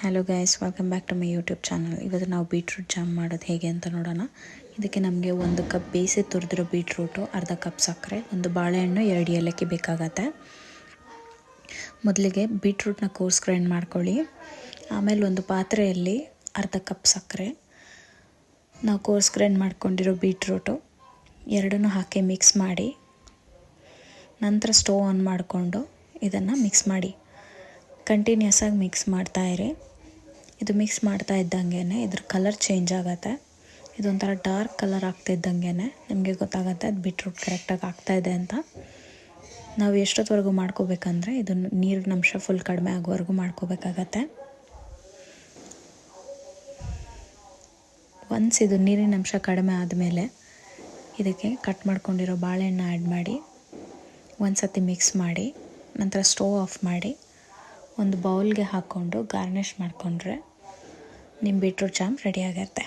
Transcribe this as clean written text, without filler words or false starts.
Hello guys, welcome back to my YouTube channel. ಇವತ್ತು ನಾವು beetroot jam ಮಾಡೋದು ಹೇಗೆ ಅಂತ ನೋಡೋಣ. ಇದಕ್ಕೆ ನಮಗೆ 1 ಕಪ್ ಬೇಯಿಸಿ ತುರಿದಿರೋ ಬೀಟ್ರೂಟು, ಅರ್ಧ ಕಪ್ ಸಕ್ಕರೆ, ಒಂದು ಬಾಳೆಹಣ್ಣು, 2 ಏಲಕ್ಕಿ ಬೇಕಾಗತ್ತೆ. ಮೊದಲಿಗೆ ಬೀಟ್ರೂಟ್ನ ಕೋರ್ಸ್ ಗ್ರೈಂಡ್ ಮಾಡ್ಕೊಳ್ಳಿ. ಆಮೇಲೆ ಒಂದು ಪಾತ್ರೆಯಲ್ಲಿ ಅರ್ಧ ಕಪ್ ಸಕ್ಕರೆ, ನಾವು ಕೋರ್ಸ್ ಗ್ರೈಂಡ್ ಮಾಡ್ಕೊಂಡಿರೋ ಬೀಟ್ರೂಟು ಎರಡನ್ನೂ ಹಾಕಿ ಮಿಕ್ಸ್ ಮಾಡಿ, ನಂತರ ಸ್ಟವ್ ಆನ್ ಮಾಡಿಕೊಂಡು ಇದನ್ನು ಮಿಕ್ಸ್ ಮಾಡಿ. ಕಂಟಿನ್ಯೂಸ್ ಆಗಿ ಮಿಕ್ಸ್ ಮಾಡ್ತಾಯಿರಿ. ಇದು ಮಿಕ್ಸ್ ಮಾಡ್ತಾ ಇದ್ದಂಗೆ ಇದ್ರ ಕಲರ್ ಚೇಂಜ್ ಆಗುತ್ತೆ. ಇದೊಂಥರ ಡಾರ್ಕ್ ಕಲರ್ ಆಗ್ತಿದ್ದಂಗೆ ನಿಮಗೆ ಗೊತ್ತಾಗುತ್ತೆ ಅದು ಬೀಟ್ರೂಟ್ ಕರೆಕ್ಟಾಗಿ ಆಗ್ತಾಯಿದೆ ಅಂತ. ನಾವು ಎಷ್ಟೊತ್ತವರೆಗೂ ಮಾಡ್ಕೋಬೇಕಂದ್ರೆ ಇದು ನೀರಿನ ಅಂಶ ಫುಲ್ ಕಡಿಮೆ ಆಗೋವರೆಗೂ ಮಾಡ್ಕೋಬೇಕಾಗತ್ತೆ. ಒನ್ಸ್ ಇದು ನೀರಿನ ಅಂಶ ಕಡಿಮೆ ಆದಮೇಲೆ ಇದಕ್ಕೆ ಕಟ್ ಮಾಡ್ಕೊಂಡಿರೋ ಬಾಳೆಹಣ್ಣು ಆ್ಯಡ್ ಮಾಡಿ ಒಂದು ಸತಿ ಮಿಕ್ಸ್ ಮಾಡಿ, ನಂತರ ಸ್ಟವ್ ಆಫ್ ಮಾಡಿ ಒಂದು ಬೌಲ್ಗೆ ಹಾಕ್ಕೊಂಡು ಗಾರ್ನಿಷ್ ಮಾಡಿಕೊಂಡ್ರೆ ನಿಮ್ಮ ಬೀಟ್ರೂಟ್ ಜಾಮ್ ರೆಡಿ ಆಗಿರುತ್ತೆ.